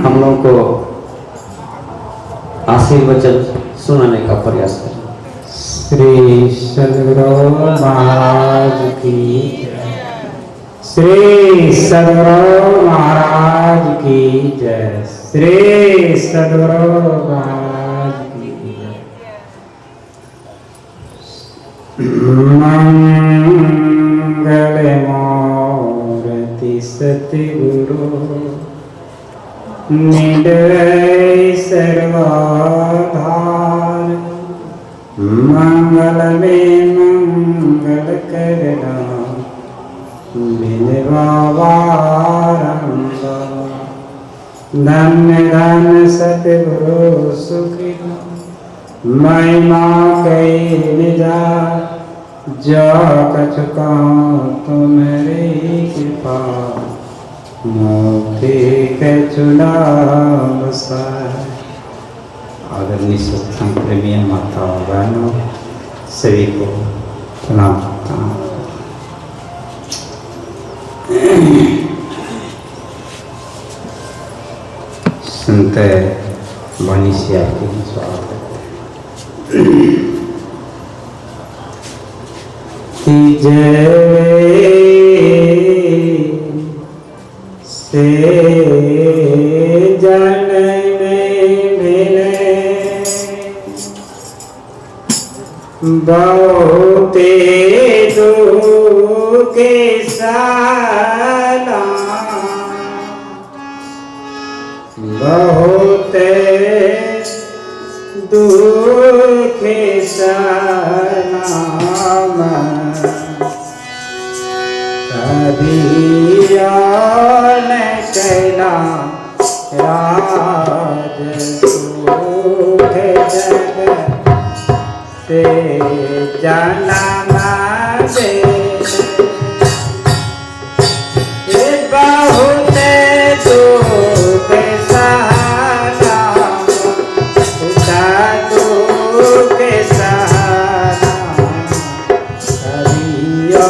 हम लोग को आशीर्वचन सुनाने का प्रयास करें। श्री सद्गुरु महाराज की जय। श्री सद्गुरु महाराज की जय। श्री सद्गुरु महाराज की जय। मंगल मूर्ति सतगुरु निडय सर्वाधार। मंगल में मंगल करना धन्य धन सतगुरु सुखी महिमा कई निजा जो कछुका तुम्हारी कृपा मुक्ति के चुना बसाए। आदरणीय सत्संग प्रेमी माता बहनों सभी को प्रणाम करता हूँ। संत वाणी से आपको स्वागत है। से जन मिले बहुते दुखे साला बहुते दुखे सलाम कभी न कैला राज सुख जग से जाना दे बहुत दुख सहारा दुख सहारा कभियो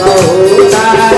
Oh,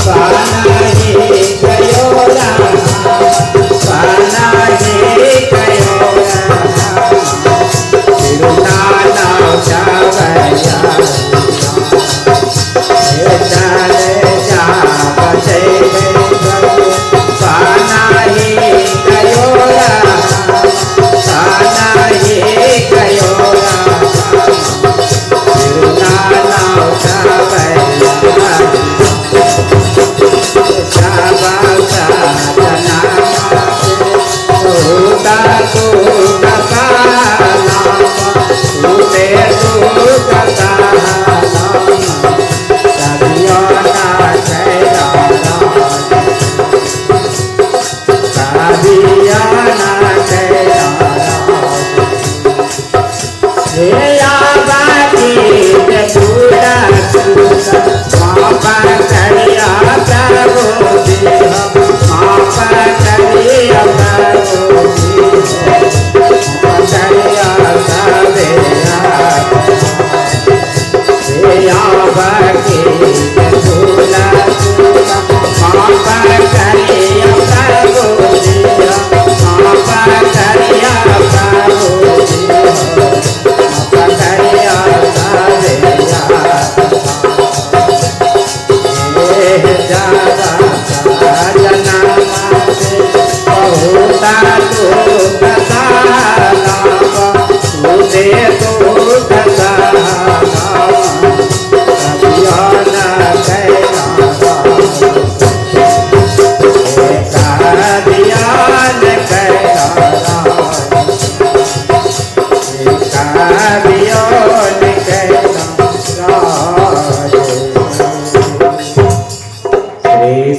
पानाही कयो राम पानाही कयो राम तिरुनाना जावया चले जा बचे पानाही कयो राम पानाही कयो राम तिरुनाना जावया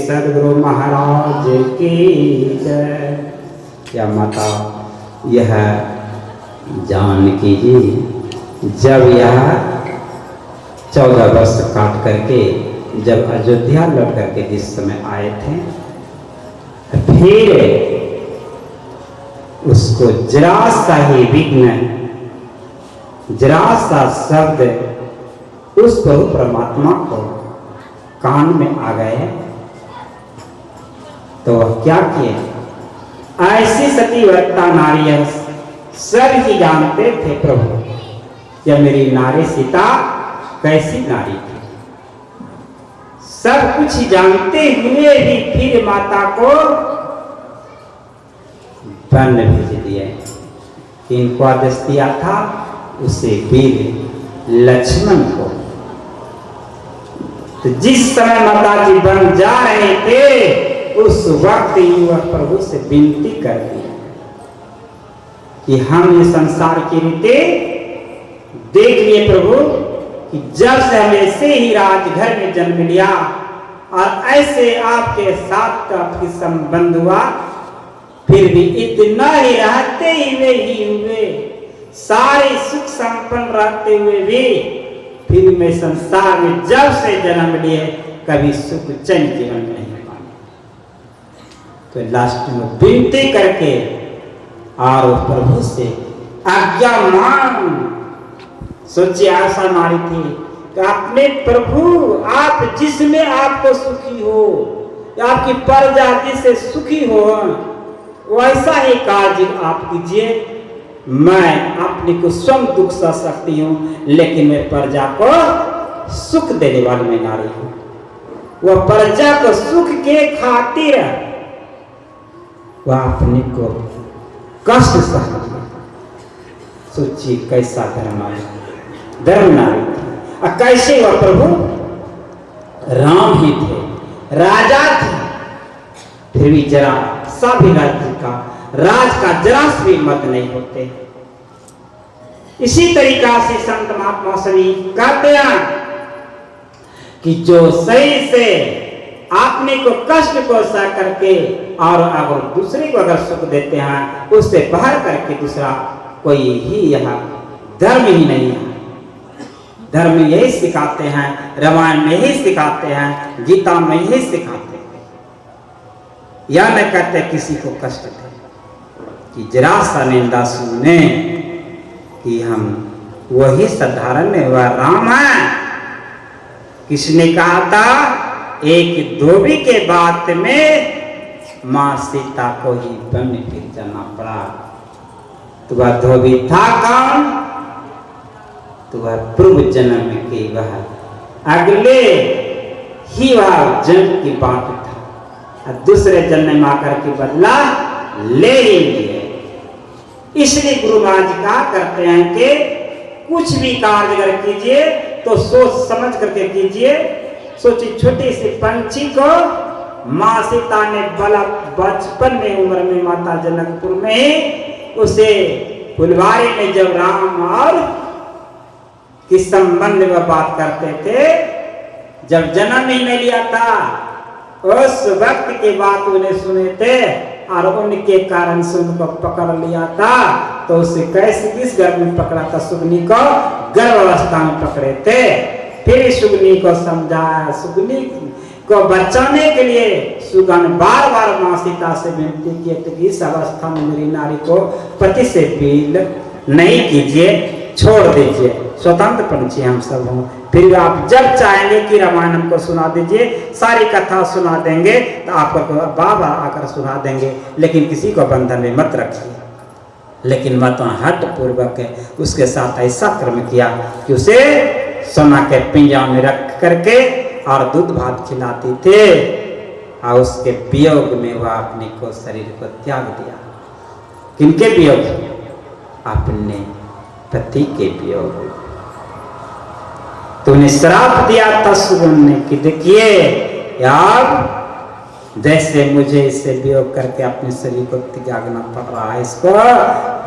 सदगुरु महाराज की जय। या माता यह जानकी जी जब यह 14 वर्ष काट करके जब अयोध्या लौट करके जिस समय आए थे फिर उसको जरा सा ही विघ्न जरा सा शब्द उस प्रभु परमात्मा को कान में आ गए तो वह क्या किए। ऐसी सतीव्रता नारी सब ही जानते थे प्रभु यह मेरी नारी सीता कैसी नारी थी। सब कुछ जानते हुए भी फिर माता को वन भेज दिए। इनको आदेश दिया था उसे वीर लक्ष्मण को। तो जिस समय माता जी वन जा रहे थे उस वक्त युवक प्रभु से विनती कर दी कि हम ये संसार की रीति देख लिए प्रभु कि जब से हमें ऐसे ही राजघर में जन्म लिया और ऐसे आपके साथ का आपकी संबंध हुआ फिर भी इतना ही रहते हुए सारे सुख संपन्न रहते हुए भी फिर मैं संसार में जब से जन्म लिए कभी सुख चैन जीवन नहीं पाए। तो लास्ट में विनती करके और प्रभु से आज्ञा मांग सोचिए आशा मारी थी कि अपने प्रभु आप जिसमें आपको सुखी हो या आपकी प्रजा जिससे सुखी हो वैसा ही कार्य आप कीजिए। मैं अपने को स्वयं दुख सह सकती हूँ लेकिन मैं प्रजा को सुख देने वाली मैं नारी हूँ। वह प्रजा को सुख के खातिर वह अपने को कष्ट सहती। सोचिए कैसा धर्म नारी थी और कैसे वह प्रभु राम ही थे राजा थे फिर भी जरा सभी राज्य का राज का जरा भी मत नहीं होते। इसी तरीका से संत महात्मा सभी कहते हैं कि जो सही से अपने को कष्ट को सह करके और अगर दूसरे को अगर सुख देते हैं उससे बाहर करके दूसरा कोई ही यह धर्म ही नहीं है। धर्म यही सिखाते हैं, रामायण में यही सिखाते हैं, गीता में यही सिखाते हैं। यह न कहते किसी को कष्ट दे कि जरा सा निंदा सुने कि हम वही साधारण वह राम है। किसने कहा था एक धोबी के बात में माँ सीता को ही वन फिर जाना पड़ा। तो वह धोबी था कौन? तो वह पूर्व जन्म की वह अगले ही वह जन्म की बात था, और दूसरे जन्म में आकर के बदला ले लिए। इसलिए गुरु महाराज कहा करते हैं कि कुछ भी कार्य अगर कीजिए तो सोच समझ करके कीजिए। सोचिए, छोटी सी पंछी को माँ सीता ने बड़ा बचपन में उम्र में माता जनकपुर में ही उसे फुलवारी में जब राम और किस संबंध में बात करते थे, जब जन्म ही नहीं लिया था, उस वक्त की बात उन्हें सुने थे और उनके कारण से उनको पकड़ लिया था। तो उसे कैसे किस गर्भ में पकड़ा था? सुगनी को गर्भावस्था में पकड़े थे। फिर सुगनी को समझाया, सुगनी को बचाने के लिए सुगन बार बार माँ सीता से विनती की कि इस अवस्था में मेरी नारी को पति से पील नहीं कीजिए, छोड़ दीजिए, स्वतंत्र पंछी हम सब हों। फिर आप जब चाहेंगे कि रामायण हमको सुना दीजिए, सारी कथा सुना देंगे, तो आपको बाबा आकर सुना देंगे, लेकिन किसी को बंधन में मत रखिए। लेकिन माता हट पूर्वक उसके साथ ऐसा कर्म किया कि उसे सोना के पिंजरा में रख करके और दूध भात खिलाती थे, और उसके वियोग में वह अपने को शरीर को त्याग दिया। किनके वियोग? अपने पति के वियोग। तूने श्राप दिया था सुगन ने कि देखिए यार, जैसे मुझे इससे वियोग करके अपने शरीर को त्यागना पड़ रहा है, इसको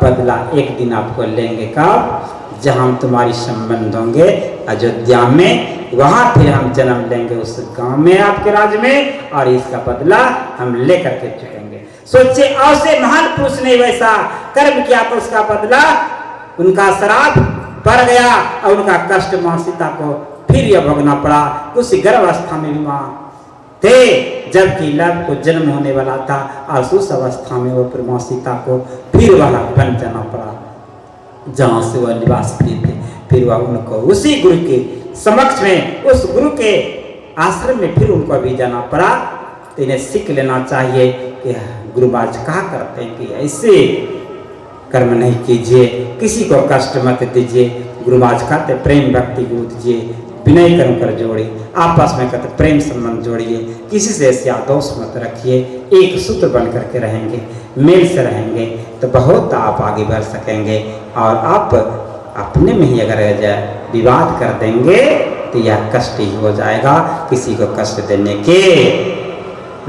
बदला एक दिन आपको लेंगे। कब? जहां तुम्हारी संबंध होंगे अयोध्या में, वहां फिर हम जन्म लेंगे उस गांव में, आपके राज्य में, और इसका बदला हम लेकर के चुकेंगे। सोचिए, ऐसे महान पुरुष ने वैसा कर्म किया तो उसका बदला उनका श्राप पड़ गया और उनका कष्ट माँ सीता को फिर यह भोगना पड़ा। उसी गर्भावस्था में भी माँ थे जबकि लव को जन्म होने वाला था, और उस अवस्था में वो माँ सीता को फिर वह बन जाना पड़ा जहाँ से वह निवास किए थे। फिर वह उनको उसी गुरु के समक्ष में, उस गुरु के आश्रम में फिर उनको भी जाना पड़ा। तो इन्हें सीख लेना चाहिए कि गुरु महाराज कहा करते हैं कि ऐसे कर्म नहीं कीजिए, किसी को कष्ट मत दीजिए। गुरु महाराज कहते प्रेम भक्ति गुरु दीजिए, विनय कर्म कर जोड़िए, आपस में कहते प्रेम संबंध जोड़िए, किसी से ऐसे दोष मत रखिए, एक सूत्र बन करके रहेंगे, मेल से रहेंगे तो बहुत आप आगे बढ़ सकेंगे। और आप अपने में ही अगर विवाद कर देंगे तो यह कष्ट ही हो जाएगा। किसी को कष्ट देने के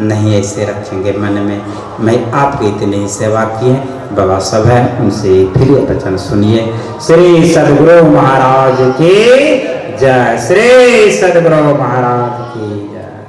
नहीं ऐसे रखेंगे मन में। मैं आपकी इतनी ही सेवा किए, बाबा सब है उनसे फिर ये वचन सुनिए। श्री सद्गुरु महाराज की जय, श्री सद्गुरु महाराज की जय।